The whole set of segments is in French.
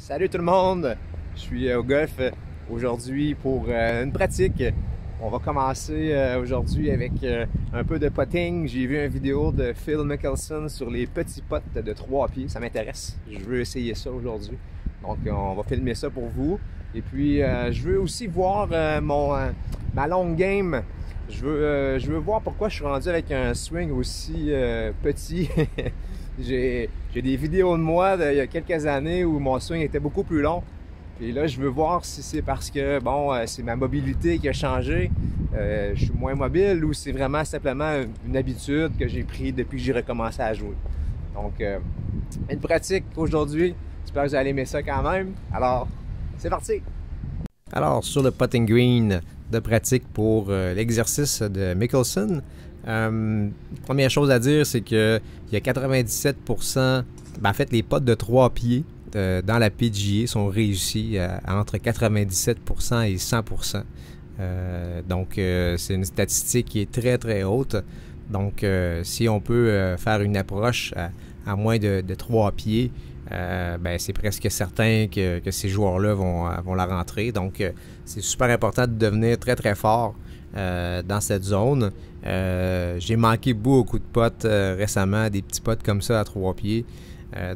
Salut tout le monde! Je suis au golf aujourd'hui pour une pratique. On va commencer aujourd'hui avec un peu de putting. J'ai vu une vidéo de Phil Mickelson sur les petits putts de 3 pieds. Ça m'intéresse. Je veux essayer ça aujourd'hui. Donc on va filmer ça pour vous. Et puis je veux aussi voir ma long game. Je veux voir pourquoi je suis rendu avec un swing aussi petit. J'ai des vidéos de moi il y a quelques années où mon swing était beaucoup plus long. Et là, je veux voir si c'est parce que, bon, c'est ma mobilité qui a changé, je suis moins mobile, ou c'est vraiment simplement une habitude que j'ai pris depuis que j'ai recommencé à jouer. Donc, une pratique aujourd'hui. J'espère que vous allez aimer ça quand même. Alors, c'est parti! Alors, sur le putting green de pratique pour l'exercice de Mickelson, première chose à dire, c'est qu'il y a 97%, en fait, les putts de 3 pieds dans la PGA sont réussis à entre 97% et 100%. Donc, c'est une statistique qui est très, très haute. Donc, si on peut faire une approche à moins de 3 pieds, c'est presque certain que ces joueurs-là vont la rentrer. Donc, c'est super important de devenir très, très fort dans cette zone. J'ai manqué beaucoup de putts récemment, des petits putts comme ça à 3 pieds.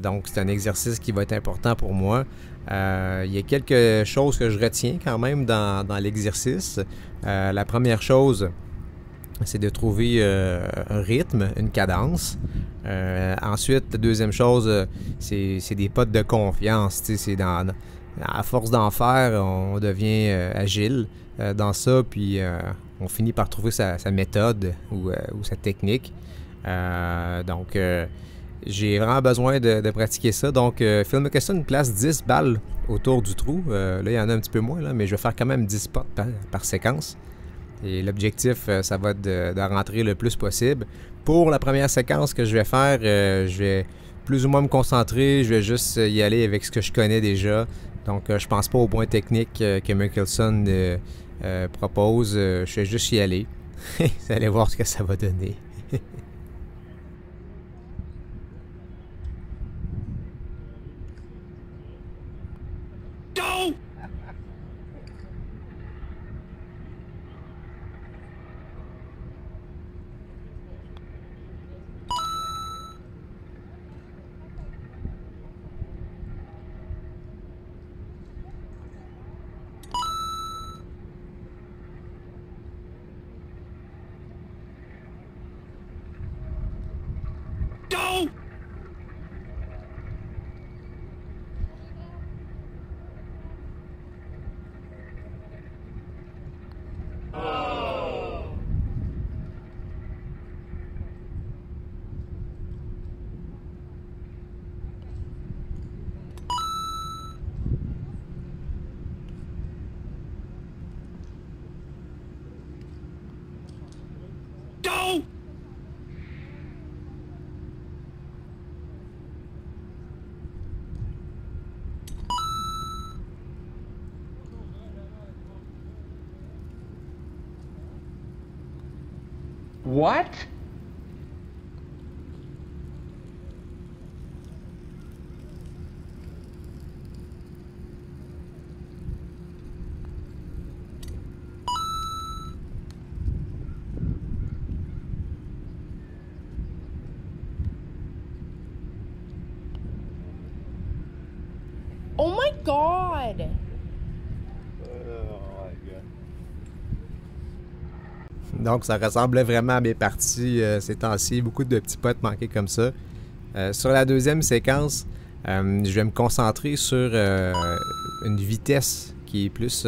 Donc, c'est un exercice qui va être important pour moi. Il y a quelque chose que je retiens quand même dans l'exercice. La première chose, c'est de trouver un rythme, une cadence. Ensuite, la deuxième chose, c'est des putts de confiance. À force d'en faire, on devient agile dans ça, puis on finit par trouver sa méthode ou sa technique. Donc, j'ai vraiment besoin de pratiquer ça. Donc, Phil Mickelson place 10 balles autour du trou. Là, il y en a un petit peu moins, là, mais je vais faire quand même 10 putts par séquence. Et l'objectif, ça va être de rentrer le plus possible. Pour la première séquence que je vais faire, je vais plus ou moins me concentrer. Je vais juste y aller avec ce que je connais déjà. Donc, je pense pas aux points techniques que Mickelson propose. Je vais juste y aller. Vous allez voir ce que ça va donner. What? Oh my God! Donc, ça ressemblait vraiment à mes parties ces temps-ci. Beaucoup de petits putts manqués comme ça. Sur la deuxième séquence, je vais me concentrer sur une vitesse qui est plus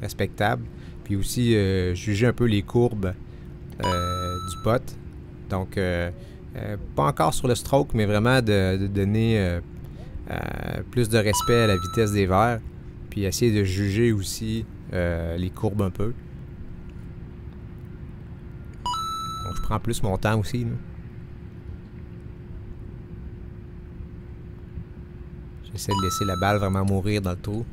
respectable. Puis aussi, juger un peu les courbes du putt. Donc, pas encore sur le stroke, mais vraiment de donner plus de respect à la vitesse des verres. Puis essayer de juger aussi les courbes un peu. Donc, je prends plus mon temps aussi, là. J'essaie de laisser la balle vraiment mourir dans le trou.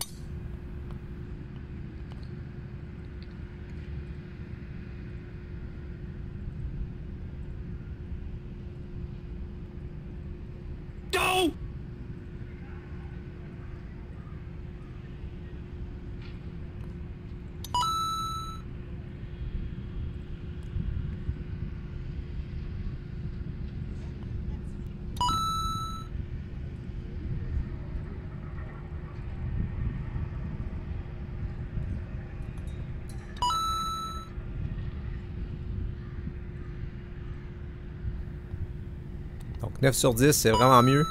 9 sur 10, c'est vraiment mieux.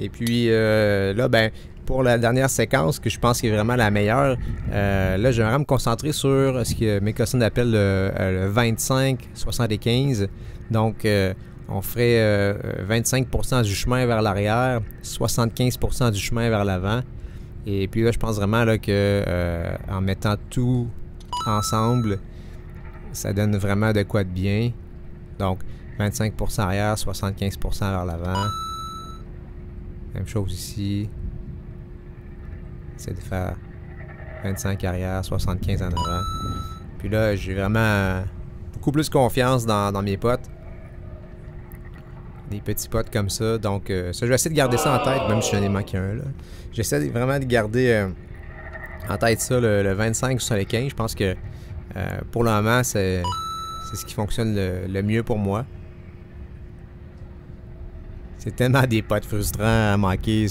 Et puis là, ben, pour la dernière séquence, que je pense qui est vraiment la meilleure, là, j'aimerais me concentrer sur ce que Mickelson appelle le 25-75. Donc, on ferait 25% du chemin vers l'arrière, 75% du chemin vers l'avant. Et puis là, je pense vraiment là, que en mettant tout ensemble, ça donne vraiment de quoi de bien. Donc, 25% arrière, 75% vers l'avant. Même chose ici. C'est de faire 25 arrière, 75 en avant. Puis là, j'ai vraiment beaucoup plus confiance dans mes potes. Des petits potes comme ça. Donc, ça, je vais essayer de garder ça en tête, même si j'en ai manqué un. J'essaie vraiment de garder en tête ça, le 25 sur les 15. Je pense que pour le moment, c'est ce qui fonctionne le mieux pour moi. C'est tellement des potes frustrants à manquer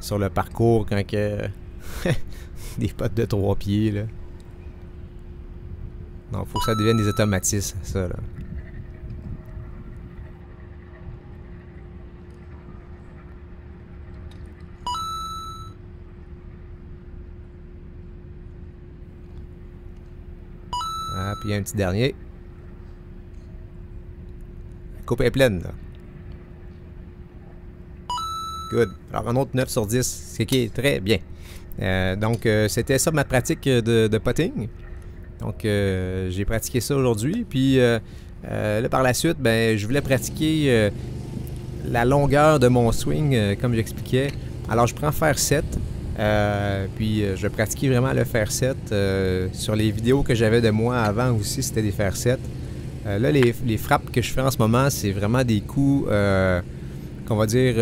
sur le parcours quand que des potes de 3 pieds. Là. Non, faut que ça devienne des automatismes, ça. Là. Ah, puis un petit dernier. La coupe est pleine, là. Good. Alors, un autre 9 sur 10, ce qui est très bien. Donc, c'était ça ma pratique de putting. Donc, j'ai pratiqué ça aujourd'hui. Puis, là, par la suite, ben, je voulais pratiquer la longueur de mon swing, comme j'expliquais. Alors, je prends fer 7. Puis je vais pratiquer vraiment le fer 7. Sur les vidéos que j'avais de moi avant aussi, c'était des fer 7. Là, les frappes que je fais en ce moment, c'est vraiment des coups qu'on va dire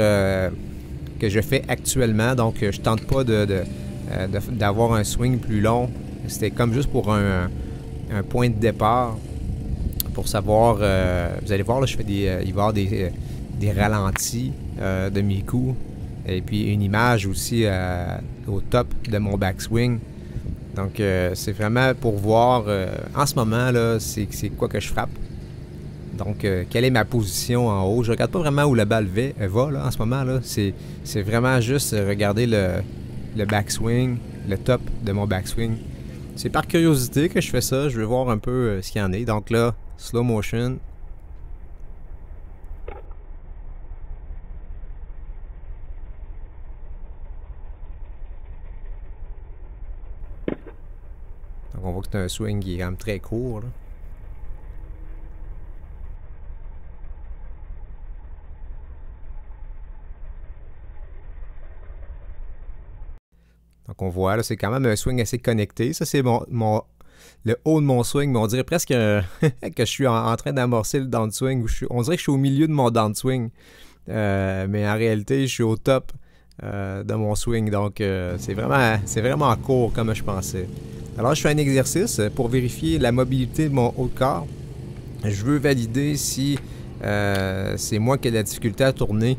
que je fais actuellement. Donc, je tente pas d'avoir un swing plus long. C'était comme juste pour un point de départ. Pour savoir, vous allez voir, là, je fais il va y avoir des ralentis de mes coups. Et puis une image aussi au top de mon backswing. Donc c'est vraiment pour voir en ce moment là, c'est quoi que je frappe. Donc quelle est ma position en haut. Je regarde pas vraiment où la balle va là, en ce moment là. C'est vraiment juste regarder le backswing, le top de mon backswing. C'est par curiosité que je fais ça. Je veux voir un peu ce qu'il y en est. Donc là, slow motion. Donc on voit que c'est un swing qui est quand même très court. Là. Donc on voit, là, c'est quand même un swing assez connecté. Ça, c'est le haut de mon swing, mais on dirait presque que je suis en train d'amorcer le downswing. On dirait que je suis au milieu de mon downswing. Mais en réalité, je suis au top de mon swing. Donc c'est vraiment court comme je pensais. Alors, je fais un exercice pour vérifier la mobilité de mon haut de corps. Je veux valider si c'est moi qui ai de la difficulté à tourner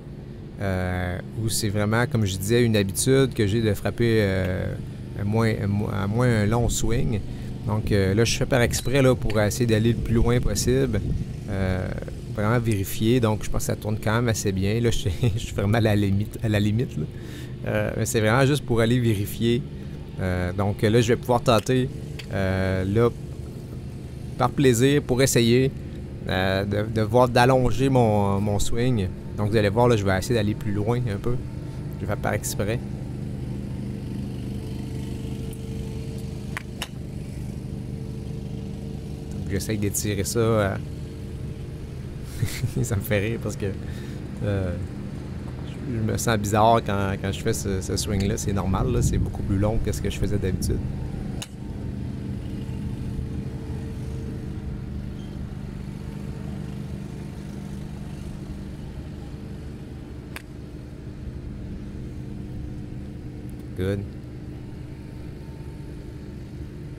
ou c'est vraiment, comme je disais, une habitude que j'ai de frapper à moins un long swing. Donc là, je fais par exprès là, pour essayer d'aller le plus loin possible. Vraiment vérifier. Donc, je pense que ça tourne quand même assez bien. Là, je suis vraiment à la limite. Mais c'est vraiment juste pour aller vérifier. Donc là, je vais pouvoir tenter là, par plaisir pour essayer d'allonger mon swing. Donc vous allez voir, là, je vais essayer d'aller plus loin un peu. Je vais faire par exprès. J'essaye d'étirer ça. Ça me fait rire parce que je me sens bizarre quand je fais ce swing-là. C'est normal, là, c'est beaucoup plus long que ce que je faisais d'habitude. Good.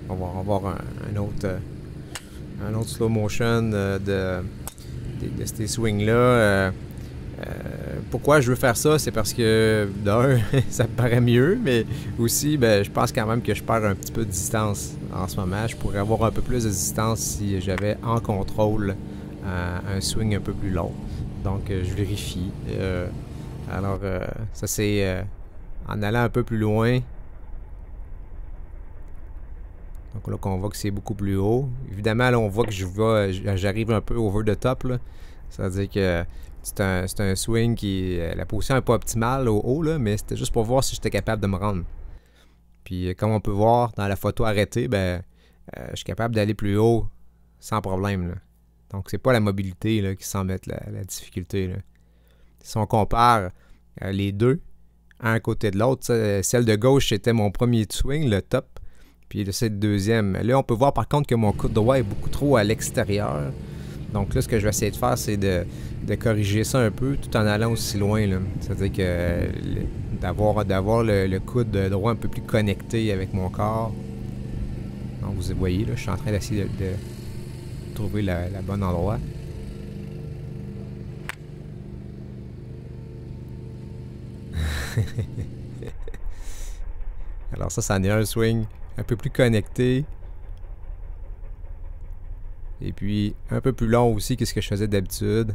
On va avoir un autre slow motion de ces swings-là. Pourquoi je veux faire ça? C'est parce que, d'un, ça me paraît mieux, mais aussi, ben, je pense quand même que je perds un petit peu de distance en ce moment. Je pourrais avoir un peu plus de distance si j'avais en contrôle un swing un peu plus long. Donc, je vérifie. Alors, ça c'est en allant un peu plus loin. Donc là, on voit que c'est beaucoup plus haut. Évidemment, là, on voit que j'arrive un peu over the top, là. C'est-à-dire que c'est un swing qui... la position n'est pas optimale au haut, là, mais c'était juste pour voir si j'étais capable de me rendre. Puis, comme on peut voir dans la photo arrêtée, ben, je suis capable d'aller plus haut sans problème, là. Donc, c'est pas la mobilité là, qui semble être la difficulté, là. Si on compare les deux, un à côté de l'autre, celle de gauche, c'était mon premier swing, le top. Puis là, c'est le deuxième. Là, on peut voir par contre que mon coup de droit est beaucoup trop à l'extérieur. Donc là, ce que je vais essayer de faire, c'est de corriger ça un peu tout en allant aussi loin, là. C'est-à-dire que d'avoir le coude droit un peu plus connecté avec mon corps. Donc vous voyez, là, je suis en train d'essayer de trouver la bonne endroit. Alors ça en est un swing un peu plus connecté. Et puis un peu plus long aussi que ce que je faisais d'habitude.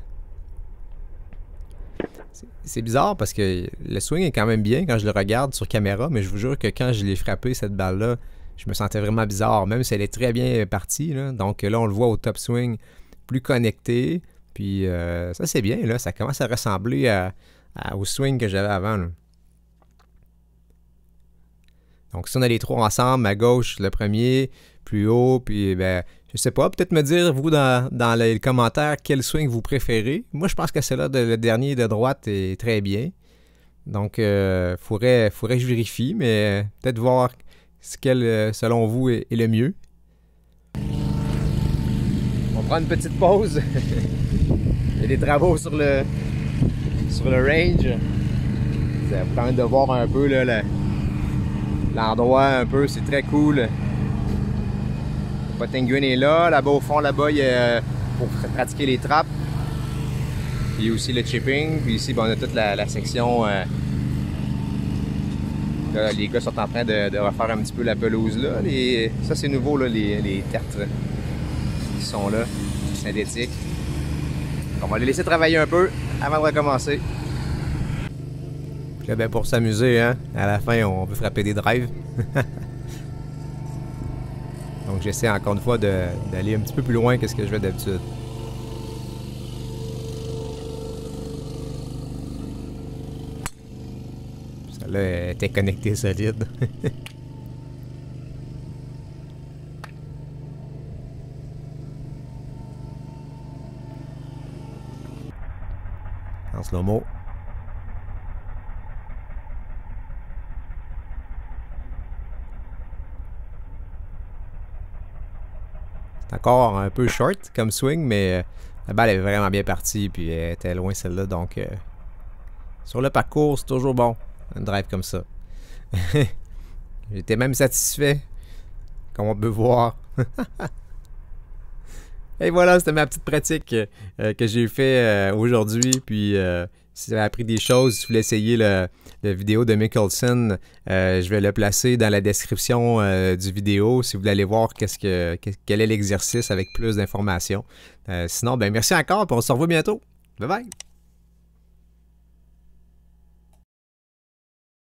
C'est bizarre parce que le swing est quand même bien quand je le regarde sur caméra, mais je vous jure que quand je l'ai frappé cette balle-là, je me sentais vraiment bizarre, même si elle est très bien partie, là. Donc là, on le voit au top swing, plus connecté. Puis ça, c'est bien, là. Ça commence à ressembler au swing que j'avais avant, là. Donc si on a les trois ensemble, à gauche, le premier, plus haut, puis ben, je sais pas, peut-être me dire, vous, dans les commentaires, quel swing vous préférez. Moi, je pense que celui-là, le dernier de droite, est très bien. Donc, faudrait que je vérifie, mais peut-être voir quel, selon vous, est le mieux. On prend une petite pause. Il y a des travaux sur le range. Ça vous permet de voir un peu là, l'endroit un peu, c'est très cool. Le putting green est là. Là-bas au fond, là-bas, il y a pour pratiquer les trappes. Il y a aussi le chipping. Puis ici, ben, on a toute la section. Là, les gars sont en train de refaire un petit peu la pelouse là. Ça, c'est nouveau, là, les tertres qui sont là, synthétiques. On va les laisser travailler un peu avant de recommencer. Puis là, ben, pour s'amuser, hein, à la fin, on peut frapper des drives. Donc, j'essaie encore une fois d'aller un petit peu plus loin que ce que je fais d'habitude. Celle-là était connectée solide. En slow-mo. C'est encore un peu short comme swing, mais la balle est vraiment bien partie, puis elle était loin celle-là, donc sur le parcours, c'est toujours bon, un drive comme ça. J'étais même satisfait, comme on peut voir. Et voilà, c'était ma petite pratique que j'ai fait aujourd'hui, puis si vous avez appris des choses, si vous voulez essayer la vidéo de Mickelson, je vais le placer dans la description du vidéo si vous voulez aller voir quel est l'exercice avec plus d'informations. Sinon, ben merci encore, puis on se revoit bientôt. Bye bye!